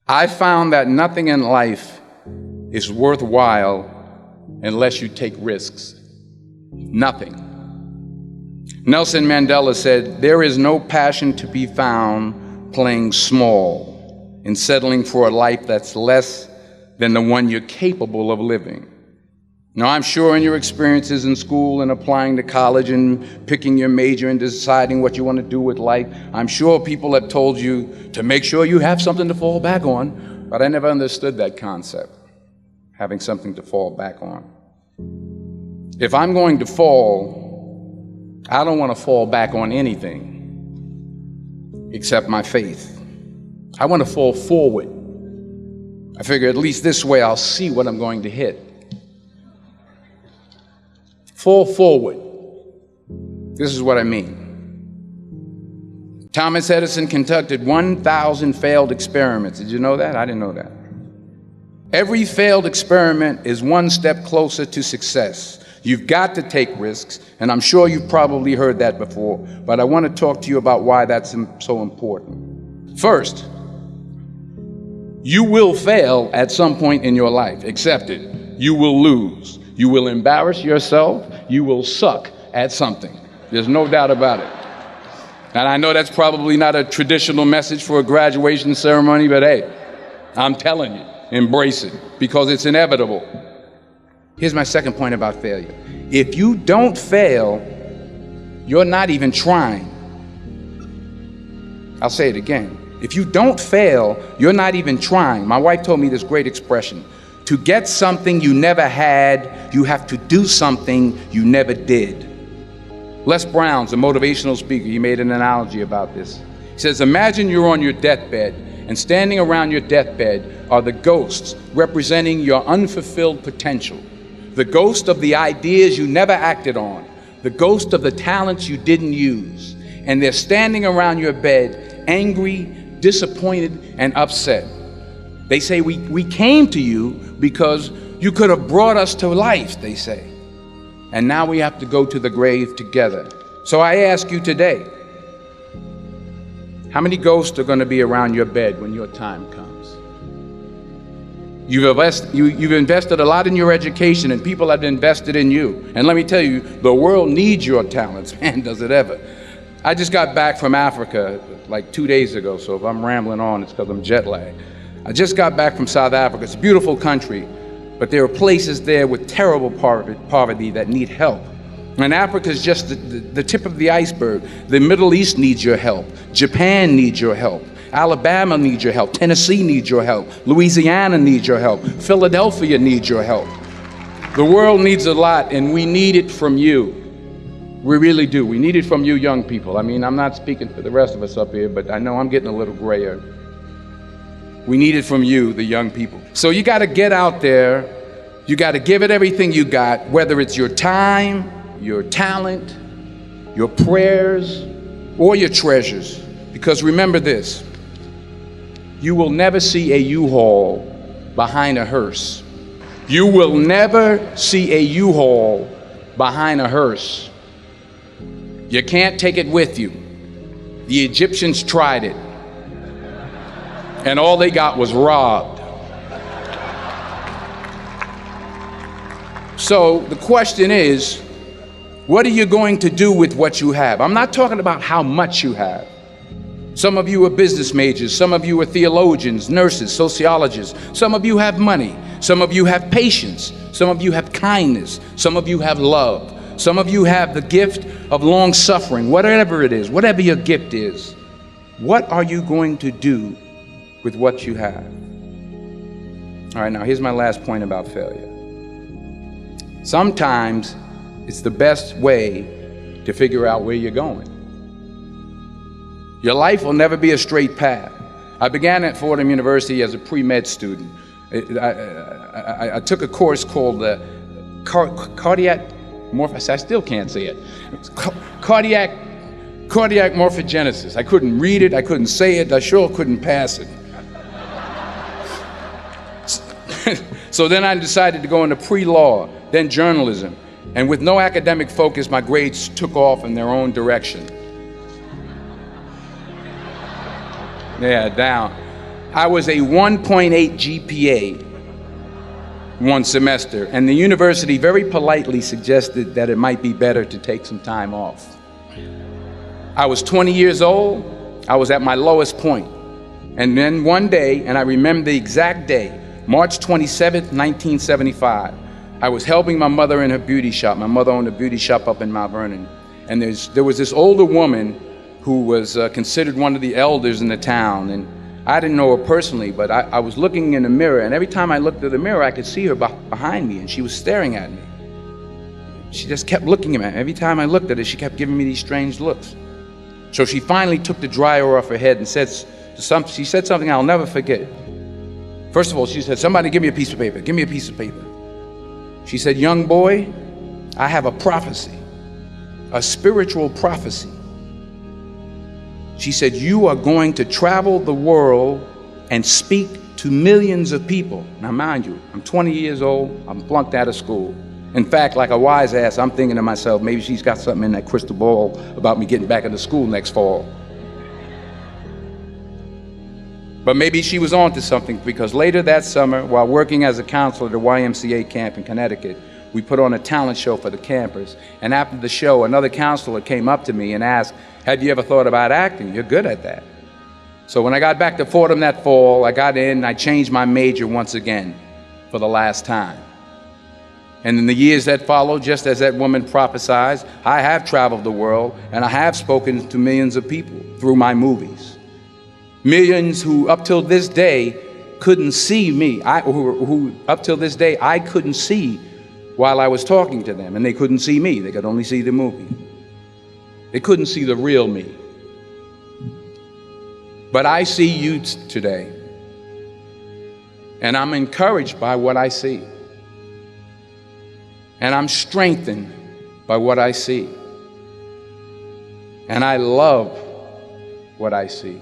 I found that nothing in life is worthwhile unless you take risks. Nothing. Nelson Mandela said, "There is no passion to be found playing small and settling for a life that's less than the one you're capable of living." Now, I'm sure in your experiences in school and applying to college and picking your major and deciding what you want to do with life, I'm sure people have told you to make sure you have something to fall back on, but I never understood that concept, having something to fall back on. If I'm going to fall, I don't want to fall back on anything except my faith. I want to fall forward. I figure at least this way I'll see what I'm going to hit. Fall forward. This is what I mean. Thomas Edison conducted 1,000 failed experiments. Did you know that? I didn't know that. Every failed experiment is one step closer to success. You've got to take risks, and I'm sure you've probably heard that before, but I want to talk to you about why that's so important. First, you will fail at some point in your life. Accept it. You will lose. You will embarrass yourself. You will suck at something. There's no doubt about it. And I know that's probably not a traditional message for a graduation ceremony, but hey, I'm telling you, embrace it because it's inevitable. Here's my second point about failure. If you don't fail, you're not even trying. I'll say it again. If you don't fail, you're not even trying. My wife told me this great expression. To get something you never had, you have to do something you never did. Les Brown's a motivational speaker. He made an analogy about this. He says, imagine you're on your deathbed, and standing around your deathbed are the ghosts representing your unfulfilled potential. The ghost of the ideas you never acted on. The ghost of the talents you didn't use. And they're standing around your bed, angry, disappointed, and upset. They say, we came to you because you could have brought us to life, they say. And now we have to go to the grave together. So I ask you today, how many ghosts are going to be around your bed when your time comes? You've invested a lot in your education, and people have invested in you. And let me tell you, the world needs your talents. Man, does it ever. I just got back from Africa like 2 days ago, so if I'm rambling on, it's because I'm jet lagged. I just got back from South Africa. It's a beautiful country, but there are places there with terrible poverty that need help. And Africa is just the tip of the iceberg. The Middle East needs your help. Japan needs your help. Alabama needs your help. Tennessee needs your help. Louisiana needs your help. Philadelphia needs your help. The world needs a lot, and we need it from you. We really do. We need it from you young people. I mean, I'm not speaking for the rest of us up here, but I know I'm getting a little grayer. We need it from you, the young people. So you got to get out there. You got to give it everything you got, whether it's your time, your talent, your prayers, or your treasures. Because remember this, you will never see a U-Haul behind a hearse. You will never see a U-Haul behind a hearse. You can't take it with you. The Egyptians tried it, and all they got was robbed. So the question is, what are you going to do with what you have? I'm not talking about how much you have. Some of you are business majors, some of you are theologians, nurses, sociologists. Some of you have money, some of you have patience, some of you have kindness, some of you have love. Some of you have the gift of long suffering, whatever it is, whatever your gift is. What are you going to do with what you have? All right, now here's my last point about failure. Sometimes it's the best way to figure out where you're going. Your life will never be a straight path. I began at Fordham University as a pre-med student. I took a course called cardiac I still can't say it. Cardiac morphogenesis. I couldn't read it, I couldn't say it, I sure couldn't pass it. So then I decided to go into pre-law, then journalism. And with no academic focus, my grades took off in their own direction. Yeah, down. I was a 1.8 GPA one semester, and the university very politely suggested that it might be better to take some time off. I was 20 years old. I was at my lowest point. And then one day, and I remember the exact day, March 27th, 1975, I was helping my mother in her beauty shop. My mother owned a beauty shop up in Mount Vernon. And there was this older woman who was considered one of the elders in the town. And I didn't know her personally, but I was looking in the mirror, and every time I looked at the mirror, I could see her behind me, and she was staring at me. She just kept looking at me. Every time I looked at her, she kept giving me these strange looks. So she finally took the dryer off her head and she said something I'll never forget. First of all, she said, "Somebody give me a piece of paper. Give me a piece of paper." She said, "Young boy, I have a prophecy, a spiritual prophecy." She said, "You are going to travel the world and speak to millions of people." Now, mind you, I'm 20 years old. I'm flunked out of school. In fact, like a wise ass, I'm thinking to myself, maybe she's got something in that crystal ball about me getting back into school next fall. But maybe she was on to something, because later that summer, while working as a counselor at a YMCA camp in Connecticut, we put on a talent show for the campers. And after the show, another counselor came up to me and asked, "Have you ever thought about acting? You're good at that." So when I got back to Fordham that fall, I got in and I changed my major once again for the last time. And in the years that followed, just as that woman prophesied, I have traveled the world and I have spoken to millions of people through my movies. Millions who up till this day couldn't see me, who up till this day I couldn't see while I was talking to them, and they couldn't see me. They could only see the movie. They couldn't see the real me. But I see you today, and I'm encouraged by what I see. And I'm strengthened by what I see. And I love what I see.